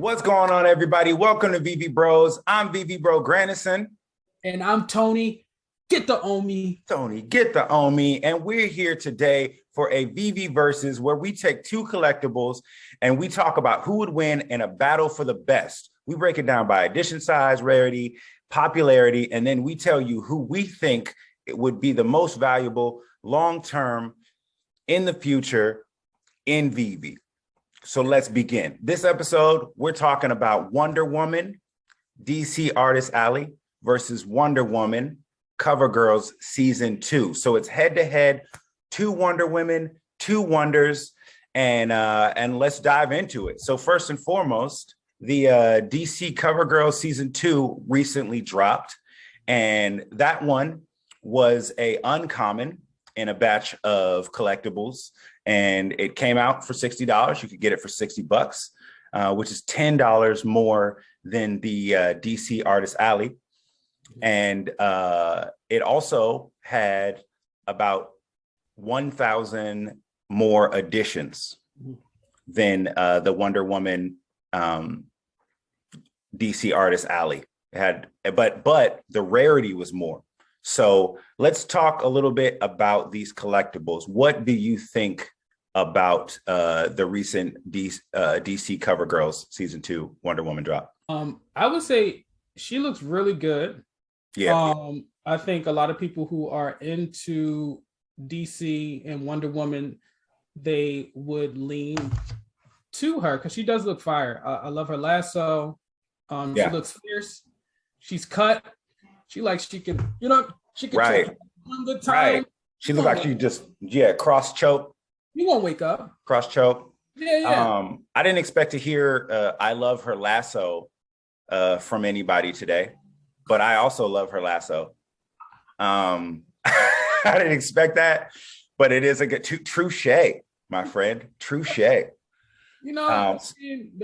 What's going on, everybody? Welcome to Veve Bros. I'm Veve Bro Granison. And I'm Tony. Get the Omi. Tony, get the Omi. And we're here today for a Veve Versus where we take two collectibles and we talk about who would win in a battle for the best. We break it down by edition size, rarity, popularity, and then we tell you who we think it would be the most valuable long-term in the future in Veve. So let's begin. This episode, we're talking about Wonder Woman, DC Artist Alley versus Wonder Woman, Cover Girls Season 2. So it's head-to-head, two Wonder Women, two Wonders, and let's dive into it. So first and foremost, the DC Cover Girls Season 2 recently dropped, and that one was a uncommon in a batch of collectibles, and it came out for $60. You could get it for $60, which is $10 more than the DC Artist Alley. And it also had about 1,000 more editions than the Wonder Woman DC Artist Alley. It had, but the rarity was more. So let's talk a little bit about these collectibles. What do you think about the recent DC Cover Girls Season 2 Wonder Woman drop? I would say she looks really good. Yeah. I think a lot of people who are into DC and Wonder Woman, they would lean to her because she does look fire. I love her lasso. She looks fierce. She's cut. She can Right. choke one good time. Right. She looks like she just cross choke. You won't wake up. Cross choke. Yeah. I didn't expect to hear I love her lasso from anybody today, but I also love her lasso. I didn't expect that, but it is a good touche, my friend. Touche. The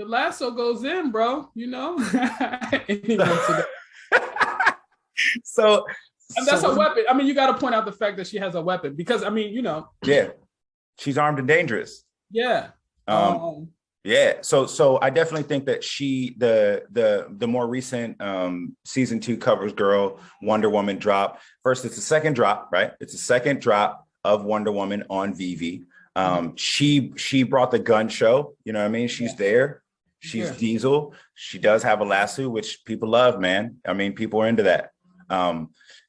lasso goes in, bro. So and that's a weapon. I mean, you got to point out the fact that she has a weapon because, yeah, she's armed and dangerous. Yeah. Yeah. So I definitely think that the more recent Season 2 Covers Girl Wonder Woman drop. First, it's the second drop, right? It's the second drop of Wonder Woman on Veve. She brought the gun show. You know what I mean? She's there. She's Diesel. She does have a lasso, which people love, man. I mean, people are into that.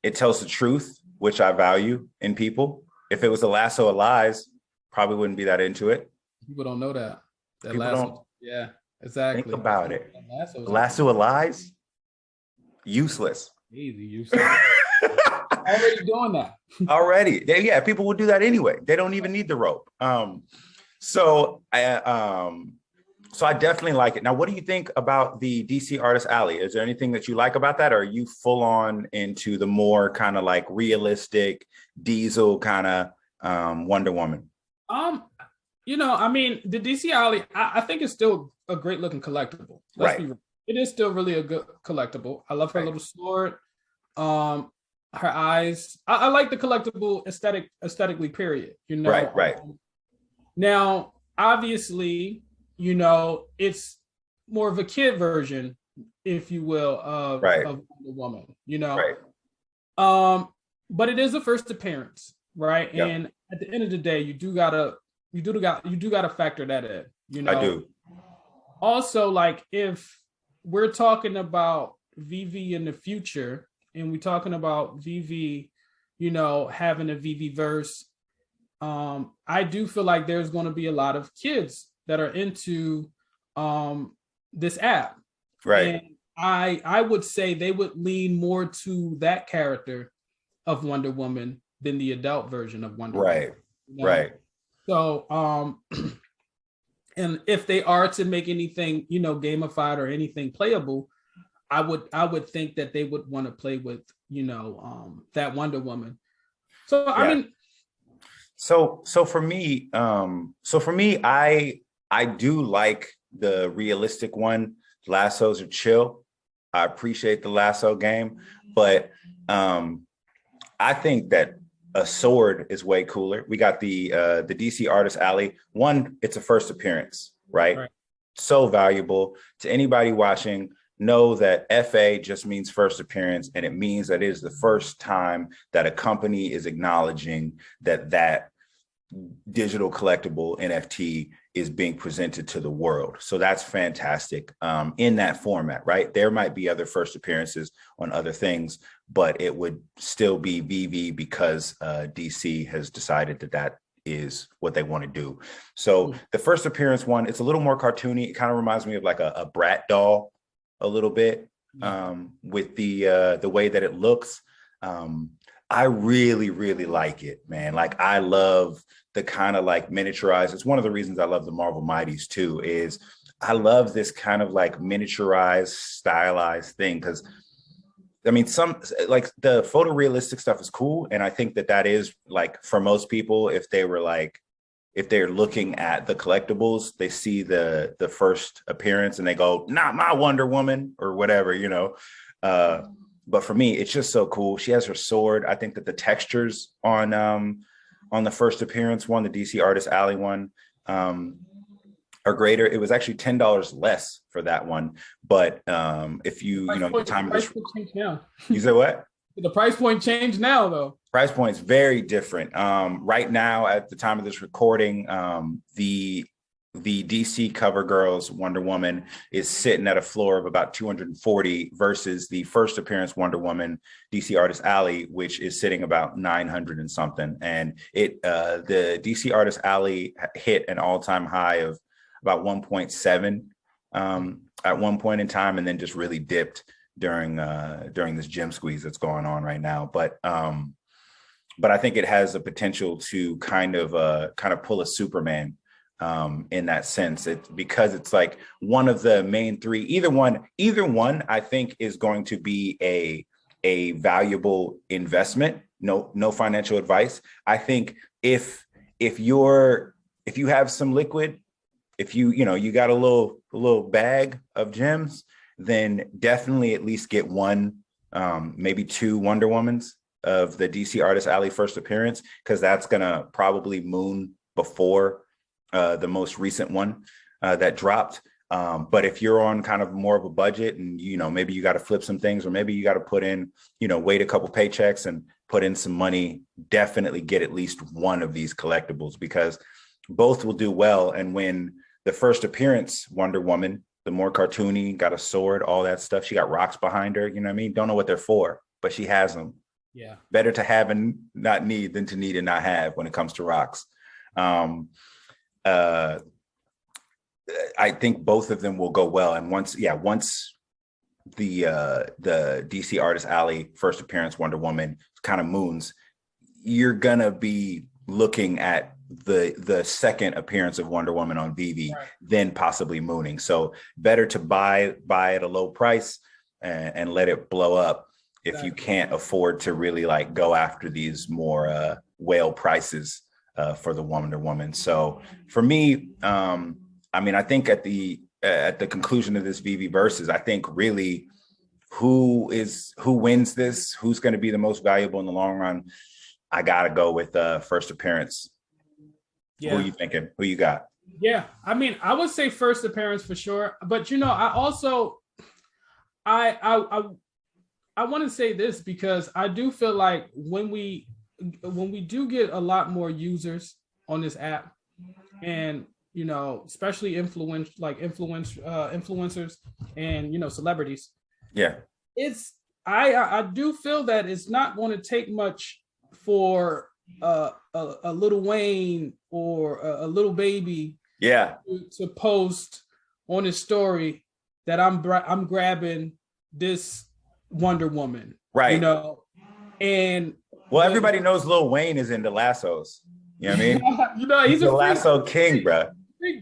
It tells the truth, which I value in people. If it was a lasso of lies, probably wouldn't be that into it. People don't know that. People don't. Yeah, exactly. Think about it. Lasso of lies, useless. Easy, useless. Already doing that. Already. People would do that anyway. They don't even need the rope. So I definitely like it. Now, what do you think about the DC Artist Alley? Is there anything that you like about that? Or are you full on into the more kind of like realistic Diesel kind of Wonder Woman? The DC Alley, I think it's still a great looking collectible. It is still really a good collectible. I love her little sword. Her eyes. I like the collectible aesthetically, period. Right. Now, obviously, it's more of a kid version, if you will, of Wonder Woman, but it is a first appearance, right? Yep. And at the end of the day, you do gotta factor that in, I do. Also, like if we're talking about Veve in the future and we're talking about Veve, having a Veve verse, I do feel like there's going to be a lot of kids that are into this app. Right. And I would say they would lean more to that character of Wonder Woman than the adult version of Wonder Woman. Right. So and if they are to make anything, gamified or anything playable, I would think that they would want to play with, that Wonder Woman. So I mean, so for me, I do like the realistic one. Lassos are chill. I appreciate the lasso game, but I think that a sword is way cooler. We got the DC Artist Alley. One, it's a first appearance, right? so valuable to anybody watching. Know that FA just means first appearance, and it means that it is the first time that a company is acknowledging that digital collectible NFT is being presented to the world. So that's fantastic in that format, right? There might be other first appearances on other things, but it would still be VV because DC has decided that is what they want to do. So the first appearance one, it's a little more cartoony. It kind of reminds me of like a Brat doll a little bit with the way that it looks. I really, really like it, man. Like I love the kind of like miniaturized. It's one of the reasons I love the Marvel Mighties too, is I love this kind of like miniaturized, stylized thing. Cause I mean, some like the photorealistic stuff is cool. And I think that is like for most people, if they're looking at the collectibles, they see the first appearance and they go, not my Wonder Woman or whatever, you know. But for me, it's just so cool. She has her sword. I think that the textures on the first appearance one, the DC Artist Alley one, are greater. It was actually $10 less for that one. But if you know, the time of this, you said what? The price point changed now, though. Price point's very different. Right now, at the time of this recording, the DC Cover Girls Wonder Woman is sitting at a floor of about 240 versus the first appearance Wonder Woman DC Artist Alley, which is sitting about 900 and something. And the DC Artist Alley hit an all-time high of about 1.7 at one point in time, and then just really dipped during this gem squeeze that's going on right now. But I think it has the potential to kind of pull a Superman in that sense. Because it's like one of the main three. Either one, I think is going to be a valuable investment. No financial advice. I think if you have some liquid, if you got a little bag of gems, then definitely at least get one, maybe two Wonder Womans of the DC Artist Alley first appearance, because that's gonna probably moon before the most recent one that dropped. But if you're on kind of more of a budget and maybe you got to flip some things, or maybe you got to put in, wait a couple paychecks and put in some money, definitely get at least one of these collectibles, because both will do well. And when the first appearance Wonder Woman, the more cartoony, got a sword, all that stuff. She got rocks behind her. You know what I mean? Don't know what they're for, but she has them. Yeah. Better to have and not need than to need and not have when it comes to rocks. I think both of them will go well. And once the DC Artist Alley first appearance Wonder Woman kind of moons, you're gonna be looking at the second appearance of Wonder Woman on VV, right, then possibly mooning. So better to buy at a low price and let it blow up if you can't afford to really like go after these more whale prices for the Wonder Woman. So for me, I mean, I think at the conclusion of this VV Versus, I think really who wins this, who's going to be the most valuable in the long run, I gotta go with first appearance. Yeah. Who are you thinking? Who you got? Yeah, I mean, I would say first appearance for sure. But I also I want to say this, because I do feel like when we do get a lot more users on this app, and especially influencers and celebrities. Yeah, I do feel that it's not going to take much for a Little Wayne or a Little Baby, to post on his story that I'm grabbing this Wonder Woman, right? And everybody knows Lil Wayne is into lassos. You know what I mean? He's a lasso king, bro.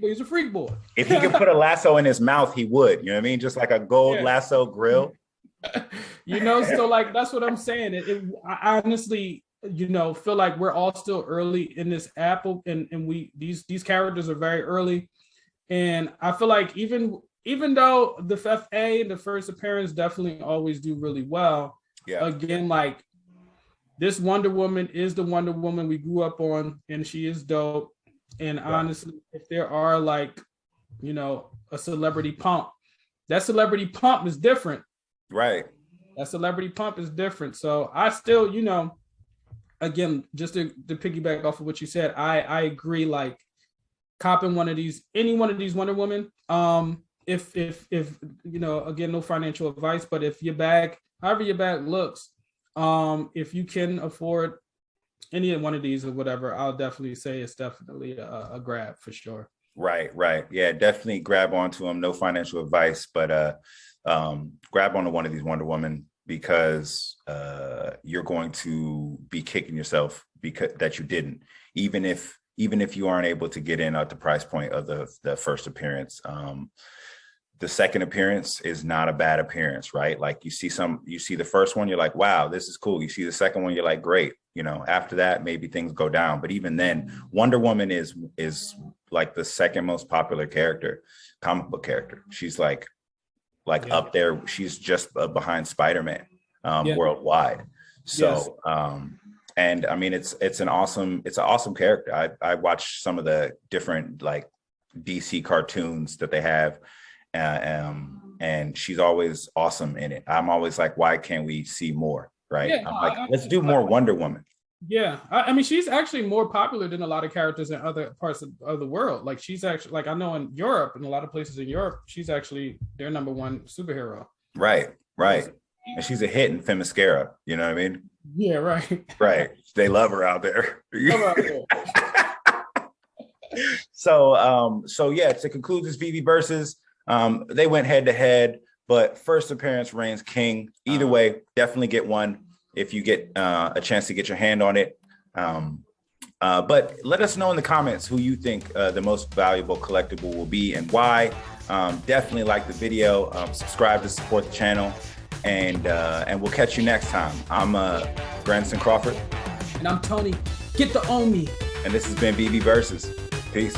He's a freak boy. If he could put a lasso in his mouth, he would. You know what I mean? Just like a gold lasso grill. So like that's what I'm saying. I honestly, feel like we're all still early in this app, and these characters are very early, and I feel like even though the FA and the first appearance definitely always do really well, again, like this Wonder Woman is the Wonder Woman we grew up on, and she is dope. And honestly, if there are like you know, a celebrity pump. That celebrity pump is different. Right. That celebrity pump is different. So I still, you know, again, just to piggyback off of what you said, I agree. Like copping any one of these Wonder Woman. If you know, again, no financial advice, but if your bag, however your bag looks, if you can afford any one of these or whatever, I'll definitely say it's definitely a grab for sure. Right, right. Yeah, definitely grab onto them. No financial advice, but grab onto one of these Wonder Woman because you're going to be kicking yourself because that you didn't, even if you aren't able to get in at the price point of the first appearance. The second appearance is not a bad appearance, right? Like you see the first one, you're like, wow, this is cool. You see the second one, you're like, great. You know, after that, maybe things go down. But even then, Wonder Woman is like the second most popular comic book character. She's like up there. She's just behind Spider-Man worldwide. So, and I mean, it's an awesome character. I watched some of the different like DC cartoons that they have. And she's always awesome in it. I'm always like, why can't we see more? Right. Yeah, I'm like, let's do more Wonder Woman. Yeah. I mean, she's actually more popular than a lot of characters in other parts of the world. Like she's actually, like I know in Europe, in a lot of places in Europe, she's actually their number one superhero. Right. Right. And she's a hit in Themyscira. You know what I mean? Yeah. Right. Right. They love her out there. So yeah, to conclude this Veve Versus, they went head to head, but first appearance reigns king. Either way, definitely get one if you get a chance to get your hand on it. But let us know in the comments who you think the most valuable collectible will be and why. Definitely like the video, subscribe to support the channel, and we'll catch you next time. I'm Grandson Crawford. And I'm Tony. Get the Omi. And this has been Veve Versus. Peace.